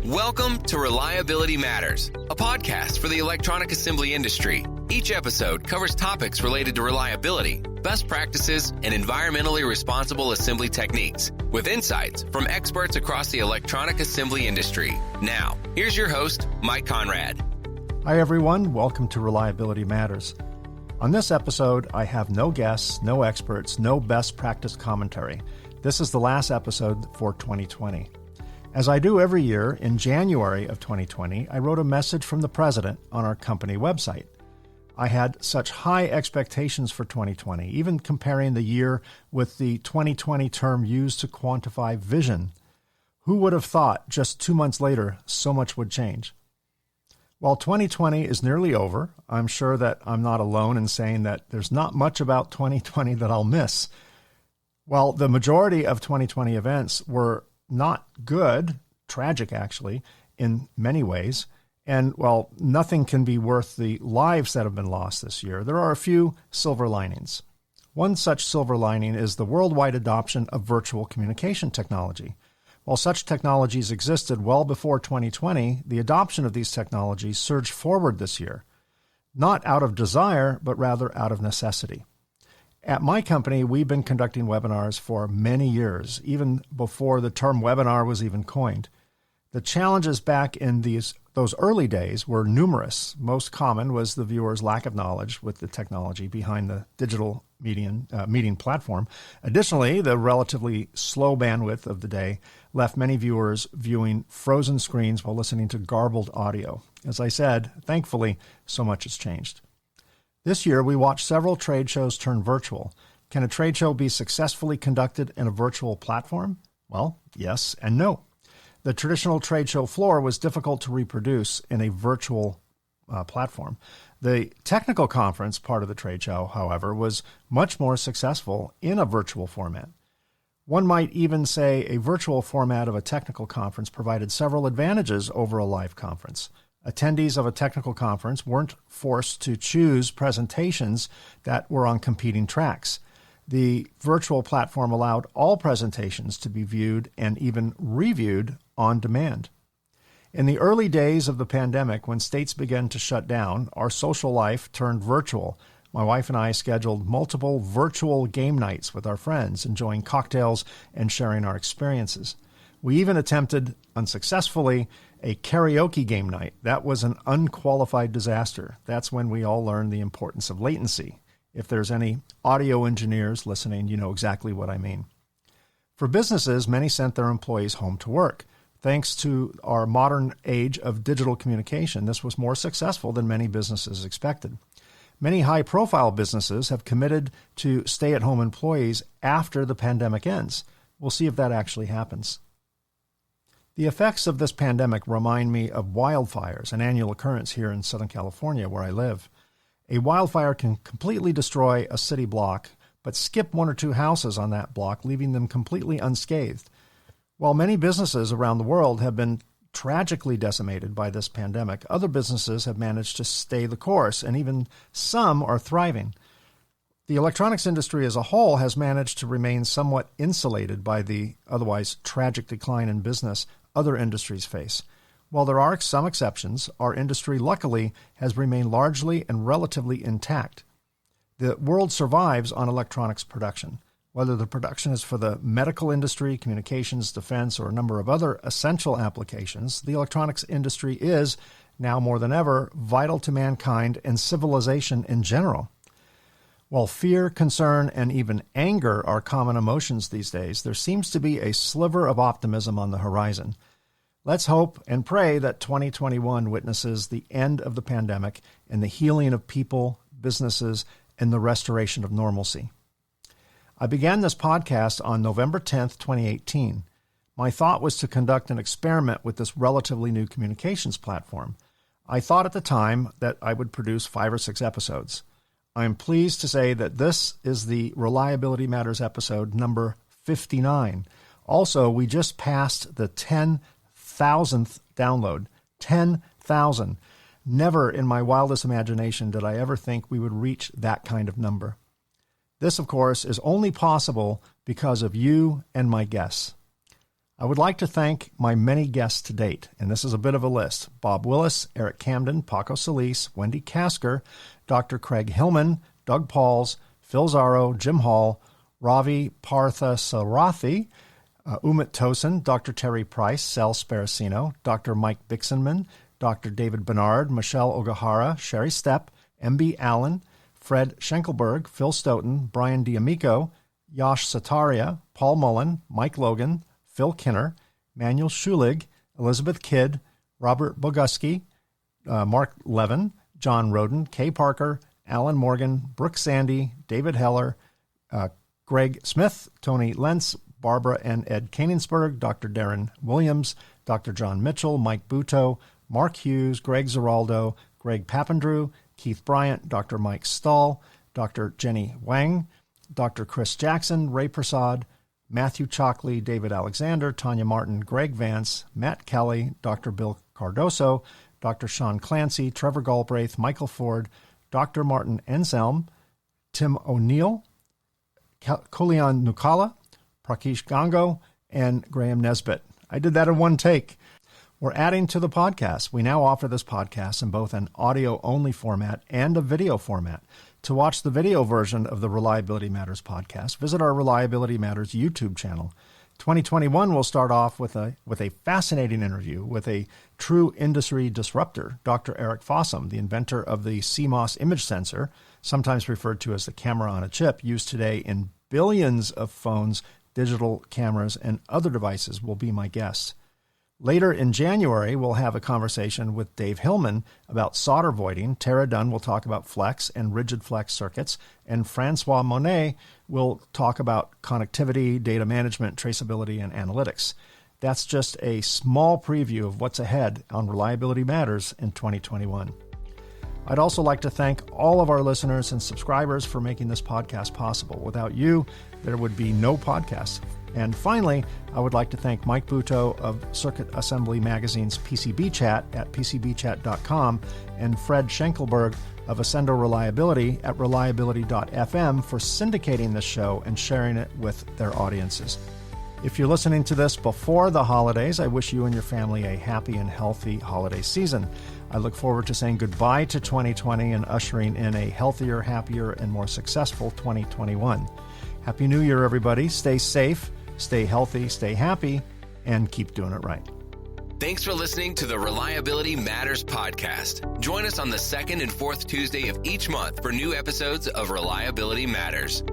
Welcome to Reliability Matters, a podcast for the electronic assembly industry. Each episode covers topics related to reliability, best practices, and environmentally responsible assembly techniques, with insights from experts across the electronic assembly industry. Now, here's your host, Mike Konrad. Hi, everyone. Welcome to Reliability Matters. On this episode, I have no guests, no experts, no best practice commentary. This is the last episode for 2020. As I do every year, in January of 2020, I wrote a message from the president on our company website. I had such high expectations for 2020, even comparing the year with the 2020 term used to quantify vision. Who would have thought just 2 months later so much would change? While 2020 is nearly over, I'm sure that I'm not alone in saying that there's not much about 2020 that I'll miss. While the majority of 2020 events were not good, tragic actually, in many ways, and while nothing can be worth the lives that have been lost this year, there are a few silver linings. One such silver lining is the worldwide adoption of virtual communication technology. While such technologies existed well before 2020, the adoption of these technologies surged forward this year, not out of desire, but rather out of necessity. At my company, we've been conducting webinars for many years, even before the term webinar was even coined. The challenges back in those early days were numerous. Most common was the viewer's lack of knowledge with the technology behind the digital meeting platform. Additionally, the relatively slow bandwidth of the day left many viewers viewing frozen screens while listening to garbled audio. As I said, thankfully, so much has changed. This year, we watched several trade shows turn virtual. Can a trade show be successfully conducted in a virtual platform? Well, yes and no. The traditional trade show floor was difficult to reproduce in a virtual platform. The technical conference part of the trade show, however, was much more successful in a virtual format. One might even say a virtual format of a technical conference provided several advantages over a live conference. Attendees of a technical conference weren't forced to choose presentations that were on competing tracks. The virtual platform allowed all presentations to be viewed and even reviewed on demand. In the early days of the pandemic, when states began to shut down, our social life turned virtual. My wife and I scheduled multiple virtual game nights with our friends, enjoying cocktails and sharing our experiences. We even attempted, unsuccessfully, a karaoke game night. That was an unqualified disaster. That's when we all learned the importance of latency. If there's any audio engineers listening, you know exactly what I mean. For businesses, many sent their employees home to work. Thanks to our modern age of digital communication, this was more successful than many businesses expected. Many high-profile businesses have committed to stay-at-home employees after the pandemic ends. We'll see if that actually happens. The effects of this pandemic remind me of wildfires, an annual occurrence here in Southern California where I live. A wildfire can completely destroy a city block, but skip one or two houses on that block, leaving them completely unscathed. While many businesses around the world have been tragically decimated by this pandemic, other businesses have managed to stay the course, and even some are thriving. The electronics industry as a whole has managed to remain somewhat insulated by the otherwise tragic decline in business other industries face. While there are some exceptions, our industry luckily has remained largely and relatively intact. The world survives on electronics production. Whether the production is for the medical industry, communications, defense, or a number of other essential applications, the electronics industry is, now more than ever, vital to mankind and civilization in general. While fear, concern, and even anger are common emotions these days, there seems to be a sliver of optimism on the horizon. Let's hope and pray that 2021 witnesses the end of the pandemic and the healing of people, businesses, and the restoration of normalcy. I began this podcast on November 10th, 2018. My thought was to conduct an experiment with this relatively new communications platform. I thought at the time that I would produce 5 or 6 episodes. I am pleased to say that this is the Reliability Matters episode number 59. Also, we just passed the 10,000th download. 10,000. Never in my wildest imagination did I ever think we would reach that kind of number. This, of course, is only possible because of you and my guests. I would like to thank my many guests to date, and this is a bit of a list. Bob Willis, Eric Camden, Paco Solis, Wendy Kasker, Dr. Craig Hillman, Doug Pauls, Phil Zaro, Jim Hall, Ravi Parthasarathi, Umit Tosin, Dr. Terry Price, Sal Sparacino, Dr. Mike Bixenman, Dr. David Bernard, Michelle Ogahara, Sherry Stepp, M.B. Allen, Fred Schenkelberg, Phil Stoughton, Brian D'Amico, Yash Sataria, Paul Mullen, Mike Logan, Phil Kinner, Manuel Schulig, Elizabeth Kidd, Robert Boguski, Mark Levin, John Roden, Kay Parker, Alan Morgan, Brooke Sandy, David Heller, Greg Smith, Tony Lentz, Barbara and Ed Koenigsberg, Dr. Darren Williams, Dr. John Mitchell, Mike Buto, Mark Hughes, Greg Zeraldo, Greg Papandrew, Keith Bryant, Dr. Mike Stahl, Dr. Jenny Wang, Dr. Chris Jackson, Ray Prasad, Matthew Chalkley, David Alexander, Tanya Martin, Greg Vance, Matt Kelly, Dr. Bill Cardoso, Dr. Sean Clancy, Trevor Galbraith, Michael Ford, Dr. Martin Enselm, Tim O'Neill, Kulian Nukala, Prakesh Gango, and Graham Nesbitt. I did that in one take. We're adding to the podcast. We now offer this podcast in both an audio-only format and a video format. To watch the video version of the Reliability Matters podcast, visit our Reliability Matters YouTube channel. 2021 will start off with a fascinating interview with a true industry disruptor, Dr. Eric Fossum, the inventor of the CMOS image sensor, sometimes referred to as the camera on a chip, used today in billions of phones, digital cameras, and other devices, will be my guest. Later in January, we'll have a conversation with Dave Hillman about solder voiding. Tara Dunn will talk about flex and rigid flex circuits. And Francois Monet will talk about connectivity, data management, traceability, and analytics. That's just a small preview of what's ahead on Reliability Matters in 2021. I'd also like to thank all of our listeners and subscribers for making this podcast possible. Without you, there would be no podcast. And finally, I would like to thank Mike Buto of Circuit Assembly Magazine's PCB Chat at PCBchat.com and Fred Schenkelberg of Ascendo Reliability at reliability.fm for syndicating this show and sharing it with their audiences. If you're listening to this before the holidays, I wish you and your family a happy and healthy holiday season. I look forward to saying goodbye to 2020 and ushering in a healthier, happier, and more successful 2021. Happy New Year, everybody. Stay safe, stay healthy, stay happy, and keep doing it right. Thanks for listening to the Reliability Matters podcast. Join us on the second and fourth Tuesday of each month for new episodes of Reliability Matters.